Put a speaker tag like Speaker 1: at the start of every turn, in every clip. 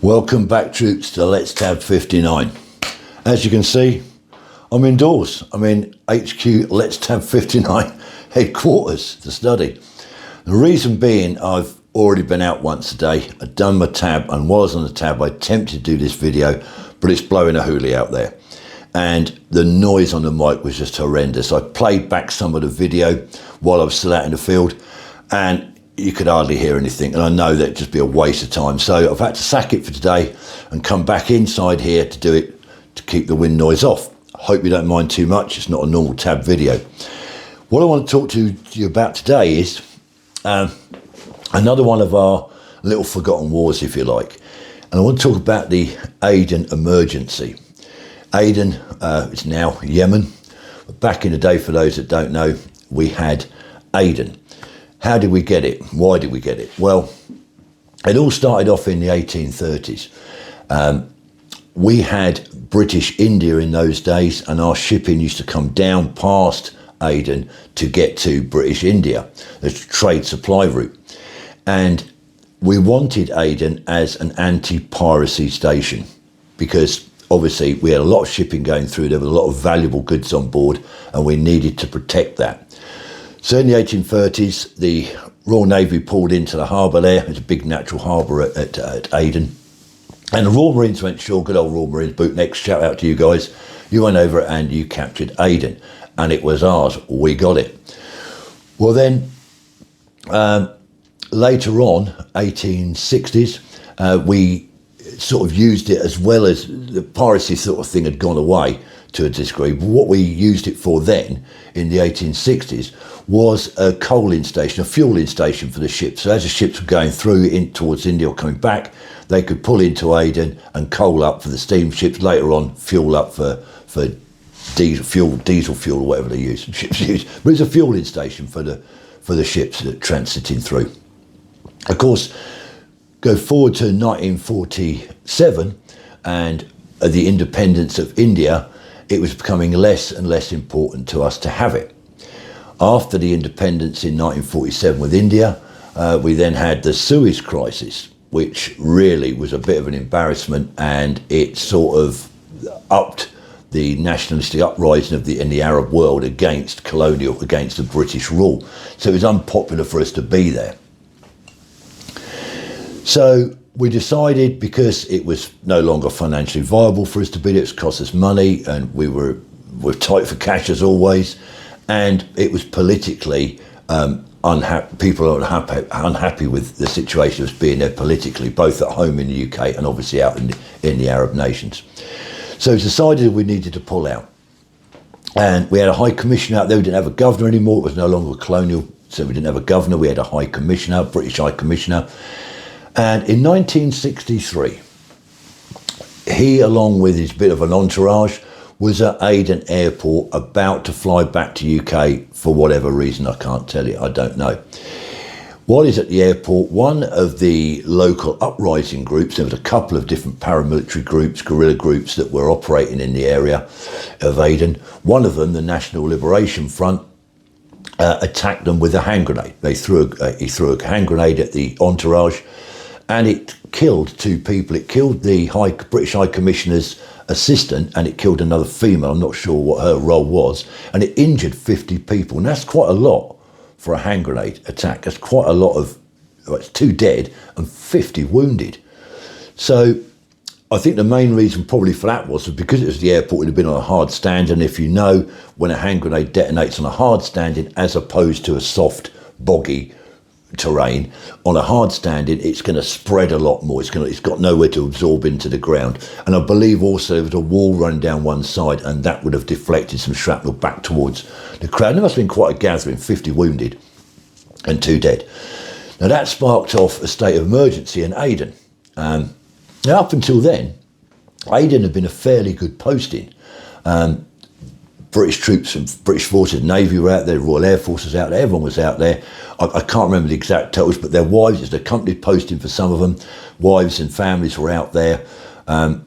Speaker 1: Welcome back, troops, to Let's Tab 59. As you can see, I'm indoors. I'm in HQ Let's Tab 59 headquarters to study. The reason being, I've already been out once a day. I'd done my tab, and while I was on the tab, I attempted to do this video, but it's blowing a hoolie out there. And the noise on the mic was just horrendous. I played back some of the video while I was still out in the field, and you could hardly hear anything, and I know that'd just be a waste of time. So I've had to sack it for today and come back inside here to do it, to keep the wind noise off. I hope you don't mind too much. It's not a normal tab video. What I want to talk to you about today is another one of our little forgotten wars, if you like. And I want to talk about the Aden Emergency. Aden is now Yemen. But back in the day, for those that don't know, we had Aden. How did we get it? Why did we get it? Well, it all started off in the 1830s. We had British India in those days, and our shipping used to come down past Aden to get to British India, the trade supply route. And we wanted Aden as an anti-piracy station because obviously we had a lot of shipping going through, there was a lot of valuable goods on board, and we needed to protect that. So in the 1830s, the Royal Navy pulled into the harbour there. There's a big natural harbour at Aden. And the Royal Marines went ashore, good old Royal Marines, bootnecks, shout out to you guys. You went over and you captured Aden, and it was ours. We got it. Well then, later on, 1860s, we sort of used it, as well as the piracy sort of thing had gone away to a degree. But what we used it for then, in the 1860s, was a coaling station, a fueling station for the ships. So as the ships were going through in towards India or coming back, they could pull into Aden and coal up for the steamships. Later on, fuel up for diesel fuel or whatever they use. Ships use, but it's a fueling station for the ships that transiting through. Of course, go forward to 1947 and the independence of India. It was becoming less and less important to us to have it. After the independence in 1947 with India, we then had the Suez Crisis, which really was a bit of an embarrassment, and it sort of upped the nationalistic uprising in the Arab world against colonial, against the British rule. So it was unpopular for us to be there. So we decided, because it was no longer financially viable for us to be there, it cost us money, and we're tight for cash as always, and it was politically unhappy. People are unhappy with the situation of us being there politically, both at home in the UK and obviously out in the Arab nations. So we decided we needed to pull out, and we had a high commissioner out there. We didn't have a governor anymore. It was no longer colonial, so we didn't have a governor. We had a high commissioner, British high commissioner. And in 1963, he, along with his bit of an entourage, was at Aden Airport about to fly back to UK for whatever reason. I can't tell you, I don't know. While he's at the airport, one of the local uprising groups, there was a couple of different paramilitary groups, guerrilla groups that were operating in the area of Aden. One of them, the National Liberation Front, attacked them with a hand grenade. He threw a hand grenade at the entourage, and it killed two people. It killed the British High Commissioner's assistant, and it killed another female. I'm not sure what her role was, and it injured 50 people. And that's quite a lot for a hand grenade attack. That's quite a lot of, it's 2 dead and 50 wounded. So I think the main reason probably for that was because it was the airport, it had been on a hard stand. And if you know, when a hand grenade detonates on a hard standing as opposed to a soft, boggy terrain, on a hard standing, it's going to spread a lot more. It's got nowhere to absorb into the ground. And I believe also there was a wall running down one side, and that would have deflected some shrapnel back towards the crowd. And there must have been quite a gathering, 50 wounded and 2 dead. Now that sparked off a state of emergency in Aden. Now up until then, Aden had been a fairly good posting. British troops and British forces, Navy were out there, Royal Air Force was out there, everyone was out there. I can't remember the exact totals, but their wives, it's a company posting for some of them, wives and families were out there. But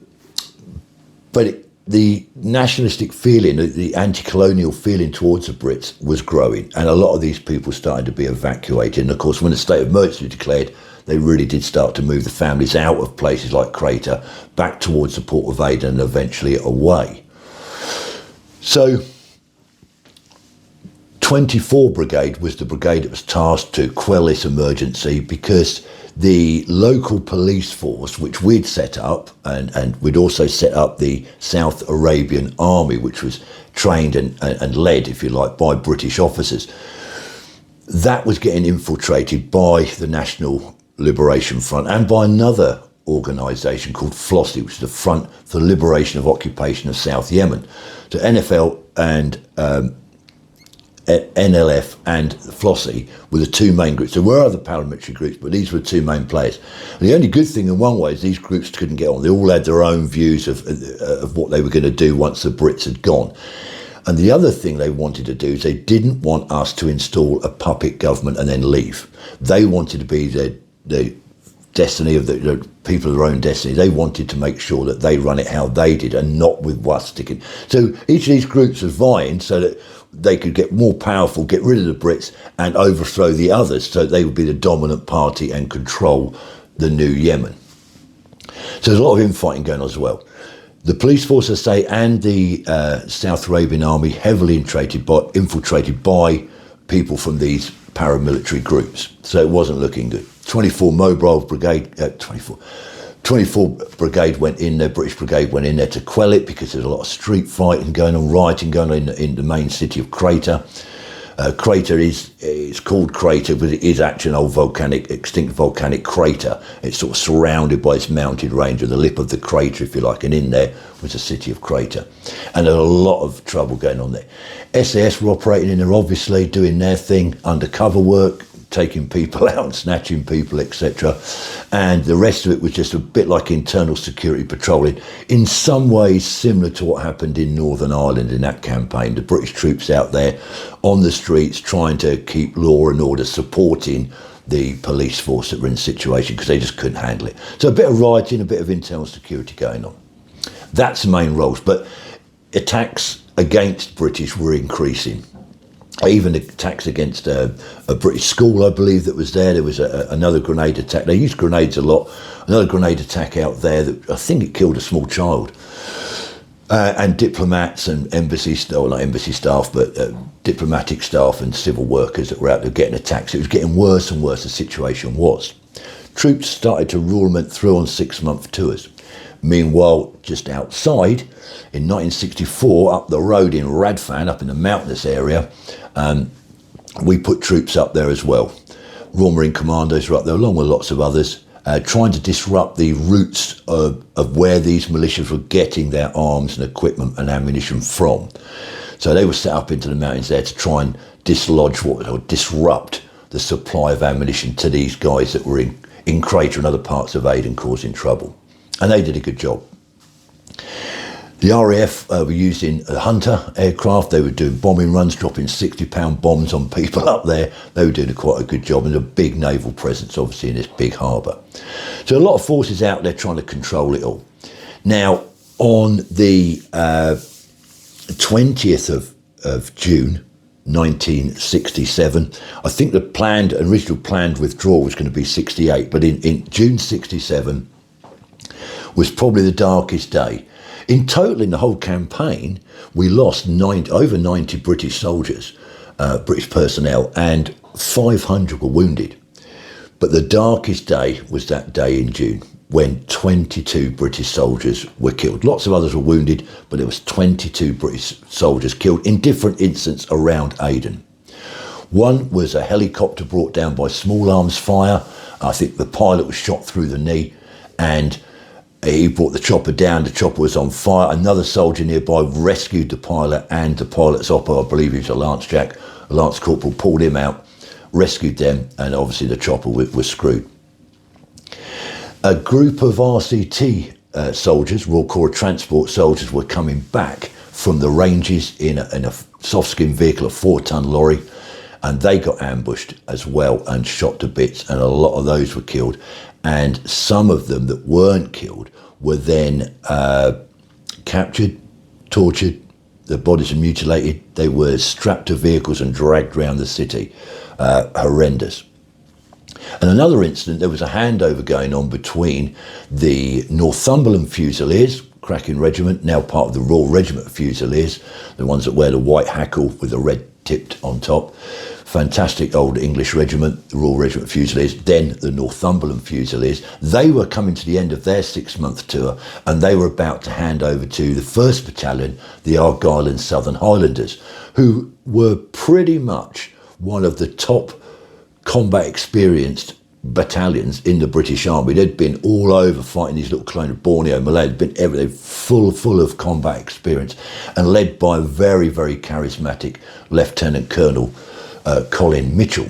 Speaker 1: the nationalistic feeling, the anti-colonial feeling towards the Brits was growing, and a lot of these people started to be evacuated. And of course, when the state of emergency was declared, they really did start to move the families out of places like Crater back towards the port of Aden and eventually away. So 24 Brigade was the brigade that was tasked to quell this emergency, because the local police force, which we'd set up, and we'd also set up the South Arabian Army, which was trained and led, if you like, by British officers, that was getting infiltrated by the National Liberation Front and by another organisation called FLOSSY, which is the Front for the Liberation of Occupation of South Yemen. So NFL and NLF and FLOSSY were the two main groups. There were other paramilitary groups, but these were the two main players. And the only good thing in one way is these groups couldn't get on. They all had their own views of what they were going to do once the Brits had gone. And the other thing they wanted to do is they didn't want us to install a puppet government and then leave. They wanted to be the destiny of the people of their own destiny. They wanted to make sure that they run it how they did and not with us sticking. So each of these groups was vying so that they could get more powerful, get rid of the Brits and overthrow the others, so they would be the dominant party and control the new Yemen. So there's a lot of infighting going on as well. The police force, I say, and the South Arabian Army heavily infiltrated by people from these paramilitary groups. So it wasn't looking good. 24 Brigade went in there, British Brigade went in there to quell it, because there's a lot of street fighting going on, rioting going on in the main city of Crater. Crater it's called Crater, but it is actually an old extinct volcanic crater. It's sort of surrounded by this mountain range, or the lip of the crater, if you like, and in there was the city of Crater. And there's a lot of trouble going on there. SAS were operating in there, obviously, doing their thing, undercover work, taking people out and snatching people, etc. And the rest of it was just a bit like internal security patrolling, in some ways similar to what happened in Northern Ireland in that campaign. The British troops out there on the streets trying to keep law and order, supporting the police force that were in the situation, because they just couldn't handle it. So a bit of rioting, a bit of internal security going on. That's the main roles, but attacks against British were increasing. Even attacks against a British school, I believe, that was there. There was another grenade attack. They used grenades a lot. Another grenade attack out there that I think it killed a small child. And diplomats and not embassy staff, but diplomatic staff and civil workers that were out there getting attacked. So it was getting worse and worse, the situation was. Troops started to rurement through on 6-month tours. Meanwhile, just outside, in 1964, up the road in Radfan, up in the mountainous area, we put troops up there as well. Royal Marine Commandos were up there, along with lots of others, trying to disrupt the routes of where these militias were getting their arms and equipment and ammunition from. So they were set up into the mountains there to try and disrupt the supply of ammunition to these guys that were in Crater and other parts of Aden, causing trouble. And they did a good job. The RAF were using a Hunter aircraft. They were doing bombing runs, dropping 60-pound bombs on people up there. They were doing quite a good job, and a big naval presence, obviously, in this big harbour. So a lot of forces out there trying to control it all. Now, on the 20th of June, 1967, I think the original planned withdrawal was going to be 68, but in June 67 was probably the darkest day. In total, in the whole campaign, we lost over 90 British soldiers, British personnel, and 500 were wounded. But the darkest day was that day in June, when 22 British soldiers were killed. Lots of others were wounded, but there was 22 British soldiers killed in different incidents around Aden. One was a helicopter brought down by small arms fire. I think the pilot was shot through the knee, and he brought the chopper down. The chopper was on fire. Another soldier nearby rescued the pilot and the pilot's operator, I believe he was a lance corporal, pulled him out, rescued them, and obviously the chopper was screwed. A group of RCT soldiers, Royal Corps of Transport soldiers, were coming back from the ranges in a soft-skin vehicle, a 4-ton lorry, and they got ambushed as well and shot to bits, and a lot of those were killed. And some of them that weren't killed were then captured, tortured, their bodies were mutilated, they were strapped to vehicles and dragged around the city. Horrendous. And another incident, there was a handover going on between the Northumberland Fusiliers, cracking regiment, now part of the Royal Regiment of Fusiliers, the ones that wear the white hackle with the red tipped on top. Fantastic old English regiment, the Royal Regiment of Fusiliers, then the Northumberland Fusiliers. They were coming to the end of their 6-month tour, and they were about to hand over to the 1st Battalion, the Argyll and Southern Highlanders, who were pretty much one of the top combat experienced battalions in the British Army. They'd been all over fighting these little colonial Borneo, Malay, they'd been everything, full of combat experience, and led by a very, very charismatic Lieutenant Colonel Colin Mitchell,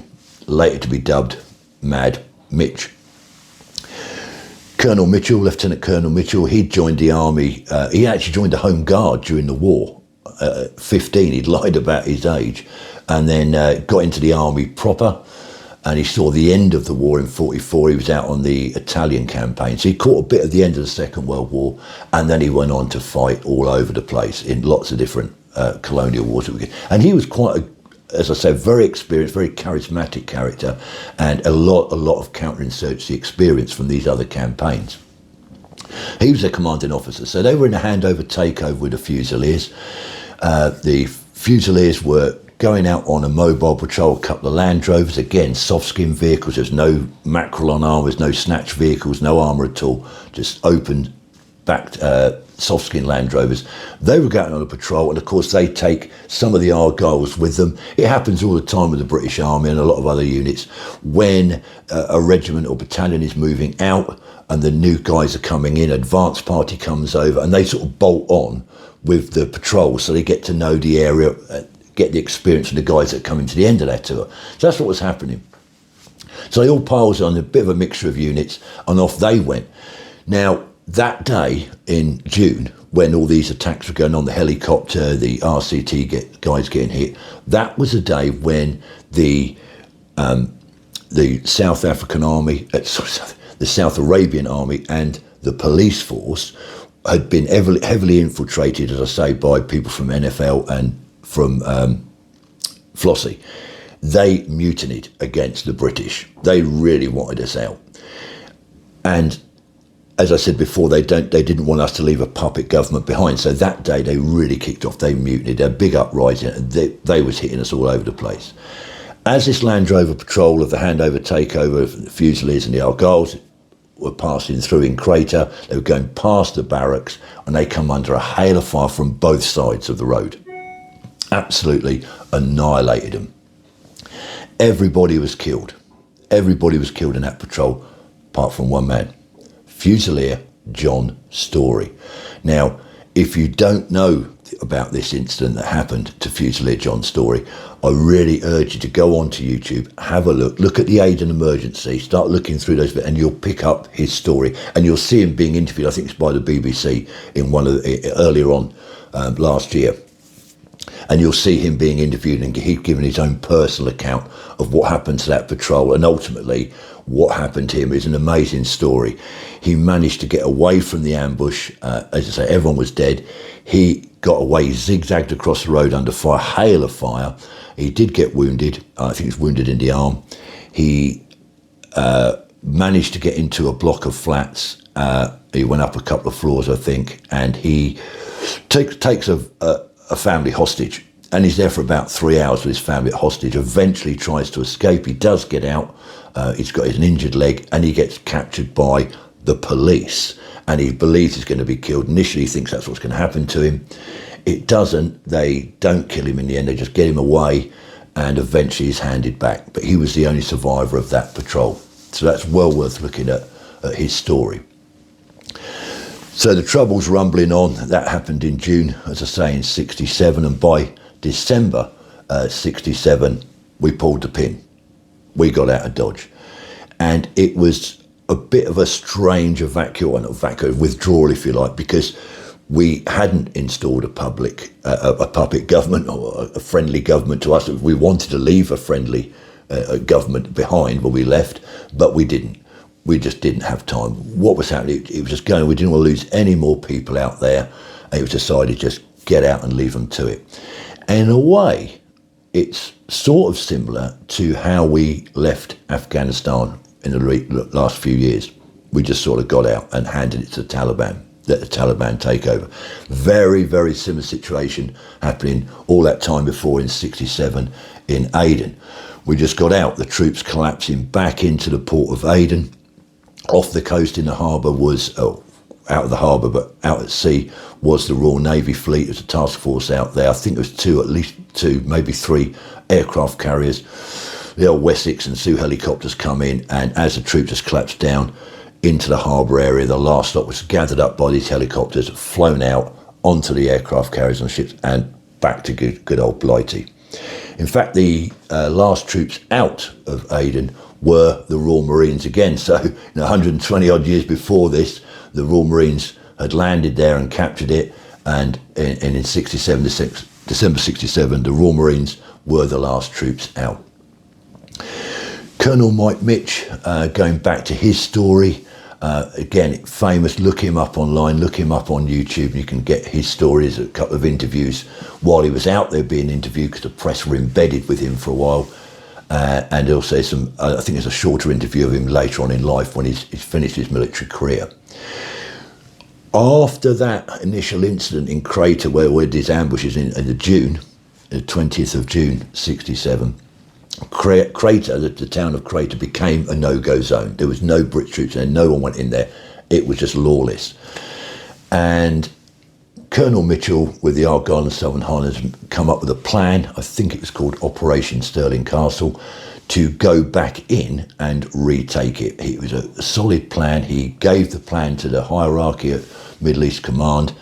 Speaker 1: later to be dubbed Mad Mitch. Colonel Mitchell, Lieutenant Colonel Mitchell, he joined the army. He actually joined the Home Guard during the war. 15, he'd lied about his age, and then got into the army proper. And he saw the end of the war in 44. He was out on the Italian campaign. So he caught a bit of the end of the Second World War, and then he went on to fight all over the place in lots of different colonial wars. And he was quite, as I said, very experienced, very charismatic character, and a lot of counterinsurgency experience from these other campaigns. He was a commanding officer. So they were in a handover takeover with the Fusiliers. The Fusiliers were going out on a mobile patrol, a couple of Land Rovers, again, soft-skin vehicles. There's no mackerel on armours, no snatch vehicles, no armour at all, just open-backed soft-skin Land Rovers. They were going on a patrol, and of course they take some of the Argylls with them. It happens all the time with the British Army and a lot of other units. When a regiment or battalion is moving out and the new guys are coming in, advance party comes over, and they sort of bolt on with the patrol, so they get to know the area, get the experience of the guys that come into the end of their tour. So that's what was happening. So they all piled on, a bit of a mixture of units, and off they went. Now, that day in June, when all these attacks were going on, the helicopter, the RCT guys getting hit, that was a day when the South African Army, the South Arabian Army and the police force had been heavily infiltrated, as I say, by people from NFL and from Flossie. They mutinied against the British. They really wanted us out. And as I said before, they didn't want us to leave a puppet government behind. So that day they really kicked off. They mutinied. A big uprising. They was hitting us all over the place. As this Land Rover patrol of the handover takeover of the Fusiliers and the Argylls were passing through in Crater, they were going past the barracks, and they come under a hail of fire from both sides of the road. Absolutely annihilated them. Everybody was killed. Everybody was killed in that patrol, apart from one man, Fusilier John Story. Now, if you don't know about this incident that happened to Fusilier John Story, I really urge you to go onto YouTube, have a look at the Aden Emergency, start looking through those, and you'll pick up his story, and you'll see him being interviewed. I think it's by the BBC in one of earlier on last year. And you'll see him being interviewed, and he's given his own personal account of what happened to that patrol. And ultimately, what happened to him is an amazing story. He managed to get away from the ambush. As I say, everyone was dead. He got away, he zigzagged across the road under fire, hail of fire. He did get wounded. I think he was wounded in the arm. He managed to get into a block of flats. He went up a couple of floors, I think, and he takes a family hostage, and he's there for about 3 hours with his family at hostage. Eventually tries to escape. He does get out. He's got an injured leg, and he gets captured by the police, and he believes he's going to be killed. Initially he thinks that's what's going to happen to him. It doesn't. They don't kill him in the end. They just get him away, and eventually he's handed back. But he was the only survivor of that patrol. So that's well worth looking at his story. So the trouble's rumbling on. That happened in June, as I say, in 67. And by December 67, we pulled the pin. We got out of Dodge. And it was a bit of a strange withdrawal, if you like, because we hadn't installed a puppet government or a friendly government to us. We wanted to leave a friendly government behind when we left, but we didn't. We just didn't have time. What was happening, it was just going, we didn't want to lose any more people out there. And it was decided just get out and leave them to it. And in a way, it's sort of similar to how we left Afghanistan in the last few years. We just sort of got out and handed it to the Taliban, let the Taliban take over. Very, very similar situation happening all that time before in 67 in Aden. We just got out, the troops collapsing back into the port of Aden. Off the coast in the harbour was, out of the harbour, but out at sea was the Royal Navy fleet. There was a task force out there. I think there was at least two, maybe three aircraft carriers. The old Wessex and Sioux helicopters come in, and as the troops just collapsed down into the harbour area, the last lot was gathered up by these helicopters, flown out onto the aircraft carriers and ships, and back to good old Blighty. In fact, the last troops out of Aden were the Royal Marines again. So 120 odd years before this, the Royal Marines had landed there and captured it, and in 67, December 67, the Royal Marines were the last troops out. Colonel Mike Mitch, going back to his story, again, famous, look him up online, look him up on YouTube, and you can get his stories, a couple of interviews while he was out there being interviewed, because the press were embedded with him for a while. And also I think there's a shorter interview of him later on in life when he's finished his military career. After that initial incident in Crater, where we did his ambushes in the June, the 20th of June, 67, Crater, the town of Crater, became a no-go zone. There was no British troops there, no one went in there. It was just lawless. And Colonel Mitchell with the Argyll and Southern Highlanders come up with a plan, I think it was called Operation Stirling Castle, to go back in and retake it. It was a solid plan. He gave the plan to the hierarchy at Middle East Command,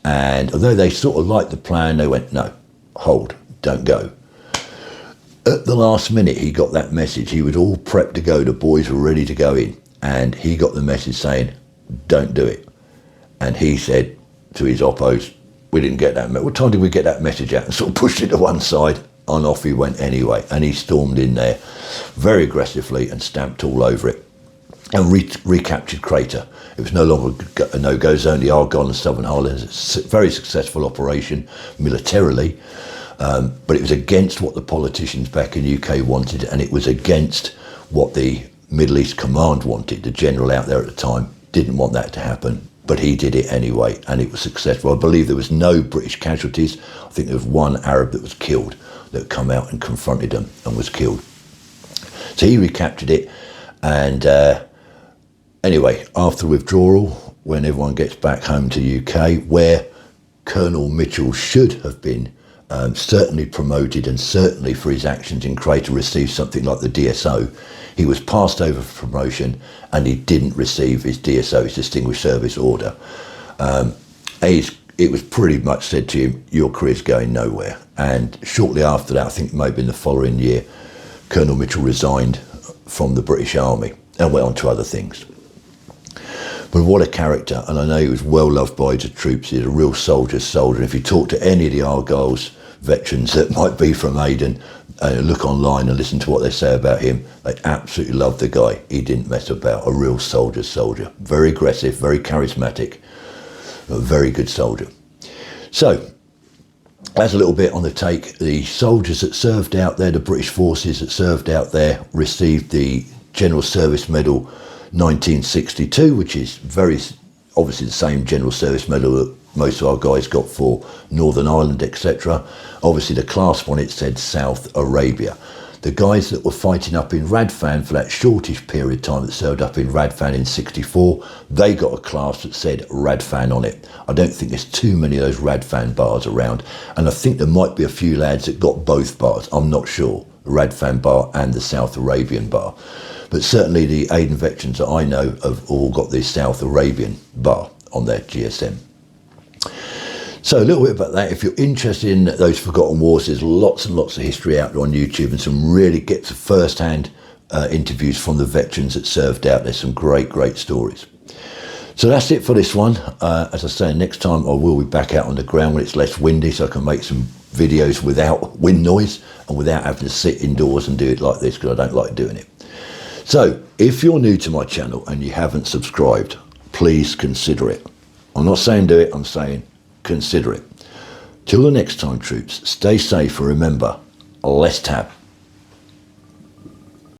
Speaker 1: and although they sort of liked the plan, they went, no, hold, don't go. At the last minute, he got that message. He was all prepped to go. The boys were ready to go in, and he got the message saying, don't do it. And he said to his oppos, we didn't get that message. What time did we get that message out? And sort of pushed it to one side, and off he went anyway. And he stormed in there very aggressively and stamped all over it and recaptured Crater. It was no longer a no-go zone. The Argyll and Southern Highlanders, very successful operation militarily, but it was against what the politicians back in the UK wanted, and it was against what the Middle East Command wanted. The general out there at the time didn't want that to happen, but he did it anyway, and it was successful. I believe there was no British casualties. I think there was one Arab that was killed, that come out and confronted them and was killed. So he recaptured it, and anyway, after withdrawal, when everyone gets back home to UK, where Colonel Mitchell should have been certainly promoted, and certainly for his actions in Crater received something like the DSO, he was passed over for promotion, and he didn't receive his DSO, his Distinguished Service Order. It was pretty much said to him, your career's going nowhere. And shortly after that, I think maybe in the following year, Colonel Mitchell resigned from the British Army and went on to other things. But what a character, and I know he was well loved by the troops. He was a real soldier's soldier. And if you talk to any of the Argylls veterans that might be from Aden, look online and listen to what they say about him, they absolutely love the guy. He didn't mess about, a real soldier's soldier. Very aggressive, very charismatic, a very good soldier. So, that's a little bit on the take. The soldiers that served out there, the British forces that served out there, received the General Service Medal 1962, which is very obviously the same General Service Medal that most of our guys got for Northern Ireland, etc. Obviously the clasp on it said South Arabia. The guys that were fighting up in Radfan for that shortish period of time that served up in Radfan in 64, they got a clasp that said Radfan on it. I don't think there's too many of those Radfan bars around, and I think there might be a few lads that got both bars. I'm not sure, the Radfan bar and the South Arabian bar. But certainly the Aden veterans that I know have all got the South Arabian bar on their GSM. So a little bit about that. If you're interested in those forgotten wars, there's lots and lots of history out there on YouTube, and some really gets first-hand interviews from the veterans that served out. There's some great stories. So that's it for this one. As I say, next time I will be back out on the ground when it's less windy, so I can make some videos without wind noise and without having to sit indoors and do it like this, because I don't like doing it. So if you're new to my channel and you haven't subscribed, please consider it. I'm not saying do it, I'm saying consider it. Till the next time, troops, stay safe, and remember, let's tap.